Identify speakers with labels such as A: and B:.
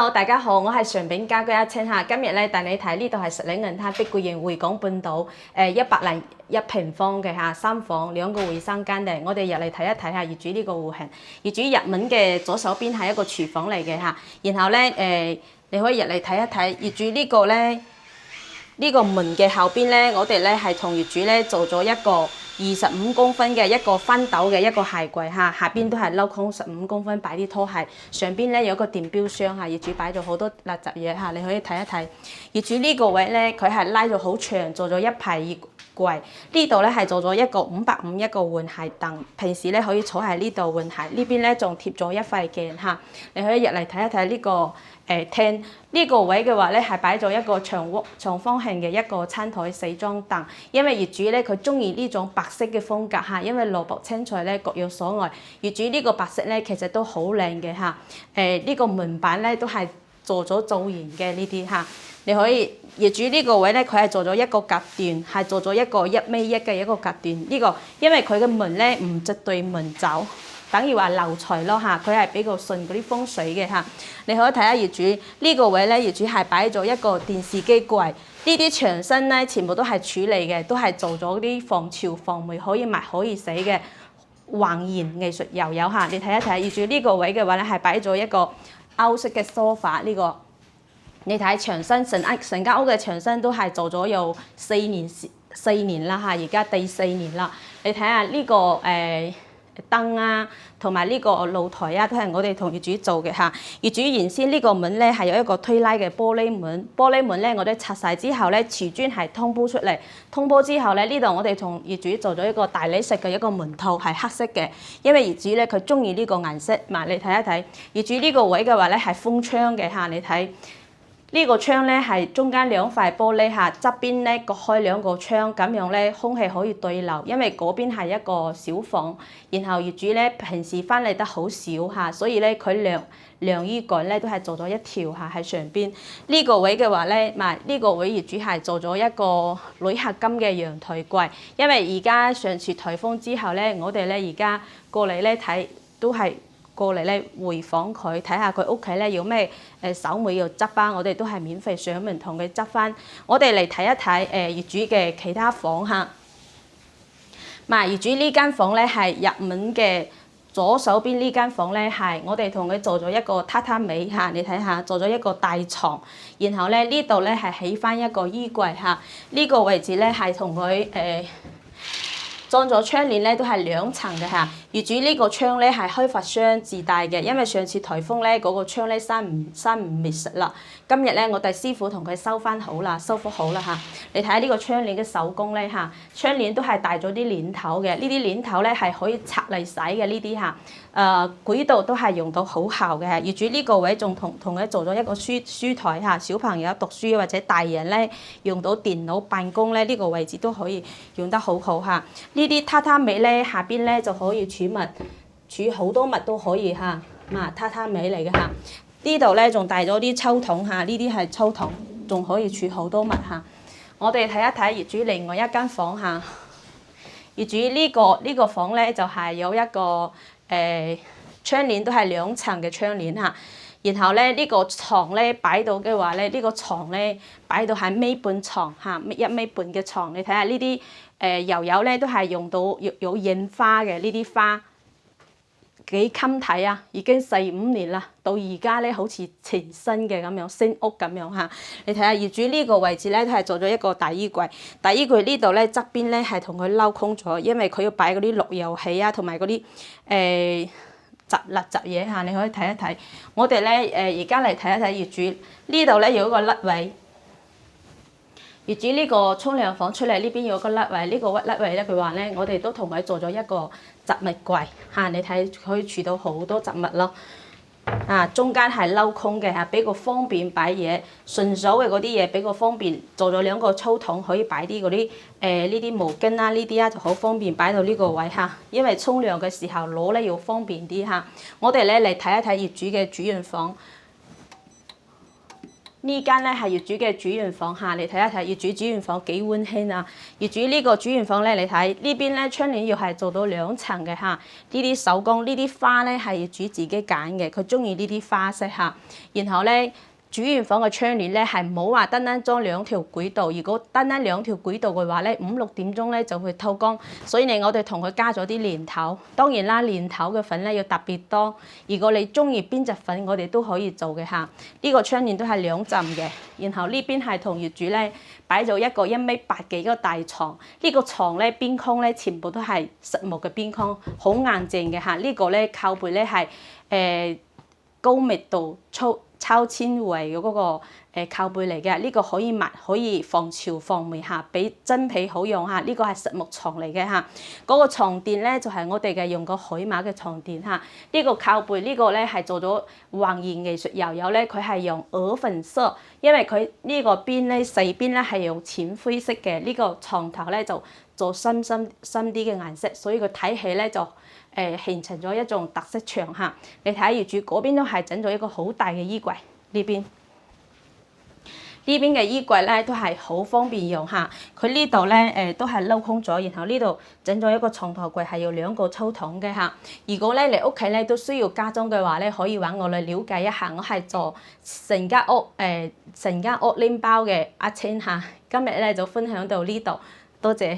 A: Hello，大家好，我係常炳家居阿青嚇。今日咧帶你睇呢度係石嶺銀灘碧桂園匯港半島101平方嘅嚇3房2個衞生間嘅。我哋入嚟睇一睇下業主呢個戶型。業主入門嘅左手邊係一個廚房嚟嘅嚇，然後咧你可以入嚟睇一睇業主呢個咧。呢個門嘅後邊咧，我哋咧係同業主咧做咗一個25公分嘅一個翻斗嘅一個鞋櫃嚇，下邊都係鏤空15公分擺啲拖鞋，上邊咧有個電錶箱嚇，業主擺咗好多垃圾嘢嚇，你可以睇一睇。業主呢個位咧，佢係拉咗好長，做咗一排衣櫃，呢度咧係做咗一個550一個換鞋凳，平時咧可以坐喺呢度換鞋，呢邊咧仲貼咗一塊鏡嚇，你可以入嚟睇一睇呢個。廳呢個位嘅話咧，係擺咗一個長方形嘅一個餐台4張凳，因為業主咧佢中意呢種白色嘅風格嚇，因為蘿蔔青菜咧各有所愛。業主呢個白色咧其實都好靚嘅嚇，呢個門板咧都係做咗造型嘅呢啲嚇，你可以業主呢個位咧佢係做咗一個隔斷，係做咗一個1.1米嘅一個隔斷。呢個因為佢嘅門咧唔直對門走。等於話漏財咯嚇，佢係比較順嗰啲風水嘅嚇。你可以睇下業主呢個位咧，業主係擺咗一個電視機櫃，呢啲牆身咧全部都係處理嘅，都係做咗啲防潮防霉可以抹可以洗嘅還原藝術又有嚇。你睇一睇業主呢個位嘅話咧，係擺咗一個歐式嘅梳化呢個。你睇牆身成間屋嘅牆身都係做咗有4年啦嚇，而家第4年啦。你睇下呢個燈啊，同埋呢個露台啊，都係我哋同業主做嘅嚇。業主原先呢個門咧係有一個推拉嘅玻璃門，玻璃門咧我哋拆晒之後咧，瓷磚係通波出嚟，通波之後咧呢度我哋同業主做咗一個大理石嘅一個門套係黑色嘅，因為業主咧佢中意呢個顏色，嗱你睇一睇，業主呢個位嘅話咧係封窗嘅嚇，你睇。呢個窗咧係中間2塊玻璃嚇，側邊咧各開2個窗，咁樣咧空氣可以對流。因為嗰邊係一個小房，然後業主咧平時翻嚟得好少嚇，所以咧佢晾衣杆咧都係做咗一條嚇喺上邊。呢個位嘅話咧，呢個位業主係做咗一個鋁合金嘅陽台櫃，因為而家上次颱風之後咧，我哋咧而家過嚟咧睇都係。過嚟咧回訪佢，睇下佢屋企咧有咩手尾要執翻，我哋都係免費上門同佢執翻。我哋嚟睇一睇業主嘅其他房嚇。業主呢間房咧係入門嘅左手邊呢間房咧係我哋同佢做咗一個榻榻米嚇，你睇下做咗一個大床，然後咧呢度咧係起翻一個衣櫃嚇，呢個位置咧係同佢裝咗窗簾咧都係2層嘅嚇，業主呢個窗咧係開發商自帶嘅，因為上次颱風咧嗰個窗咧閂唔滅實啦。今日咧我哋師傅同佢收翻好啦，修復好啦嚇。你睇下呢個窗簾嘅手工咧嚇，窗簾都係帶咗啲鏈頭嘅，呢啲鏈頭咧係可以拆嚟洗嘅呢啲嚇。軌道都係用到好厚嘅，業主呢個位仲同佢做咗一個書台嚇，小朋友讀書或者大人咧用到電腦辦公咧呢個位置都可以用得好好嚇。呢啲榻榻米咧下邊咧就可以儲物，儲好多物都可以嚇，榻榻米嚟嘅嚇。呢度咧仲帶咗啲抽筒嚇，呢啲係抽筒，仲可以儲好多物嚇。我哋睇一睇業主另外一間房嚇。業主呢個房咧就係有一個窗簾都係2層嘅窗簾嚇。然後咧呢個床咧擺到嘅話咧，呢個床咧擺到係米半床嚇，1.5米嘅床。你睇下呢啲油咧都係用到有印花嘅，呢啲花幾襟睇啊！已經4-5年啦，到而家咧好似全新嘅咁樣，新屋咁樣嚇。你睇下業主呢個位置咧都係做咗一個大衣櫃，大衣櫃呢度咧側邊咧係同佢鏤空咗，因為佢要擺嗰啲綠油器啊，同埋嗰啲垃圾嘢嚇，你可以睇一睇。我哋咧而家嚟睇一睇業主呢度咧有一個甩位。業主呢個沖涼房出嚟呢邊有個甩位，呢個甩位咧佢話咧，我哋都同佢做咗一個雜物櫃嚇，你睇可以儲到好多雜物咯。中間係鏤空嘅嚇，比較方便擺嘢，順手嘅嗰啲嘢比較方便，做咗2個抽筒可以擺啲嗰啲呢啲毛巾啊呢啲啊就好方便擺到呢個位嚇，因為沖涼嘅時候攞咧要方便啲嚇。我哋咧嚟睇一睇業主嘅主人房。呢間咧係業主嘅主人房嚇，你睇一睇業主主人房幾溫馨啊！業主呢個主人房咧，你睇呢邊咧窗簾要係做到2層嘅嚇，呢啲手工呢啲花咧係業主自己揀嘅，佢中意呢啲花色嚇。然後咧主人房嘅窗簾咧係冇話單單裝2條軌道，如果單單2條軌道嘅話咧，5、6點鐘咧就會透光，所以咧我哋同佢加咗啲蓮頭。當然啦，蓮頭嘅粉咧要特別多。如果你中意邊隻粉，我哋都可以做嘅嚇。呢個窗簾都係2浸嘅，然後呢邊係同業主咧擺咗一個1.8米嘅一個大床。呢個床咧邊框咧全部都係實木嘅邊框，好硬淨嘅嚇。呢個咧靠背咧係高密度超纖維嘅嗰個靠背嚟嘅，呢個可以抹，可以防潮防霉嚇，比真皮好用嚇。呢個係實木床嚟嘅嚇。嗰個床墊咧就係我哋嘅用個海馬嘅床墊嚇。呢個靠背呢個咧係做咗橫移藝術油油咧，佢係用鵝粉色，因為佢呢個邊咧四邊咧係用淺灰色嘅，呢個床頭咧就做深啲嘅顏色，所以佢睇起咧就形成咗一種特色牆嚇。你睇下業主嗰邊都係整咗一個好大嘅衣櫃，呢邊嘅衣櫃咧都係好方便用嚇。佢呢度咧都係鏤空咗，然後呢度整咗一個床頭櫃係要2個抽筒嘅嚇。如果咧你屋企咧都需要加裝嘅話咧，可以揾我嚟了解一下。我係做成間屋拎包嘅阿青嚇。今日咧就分享到呢度，多謝。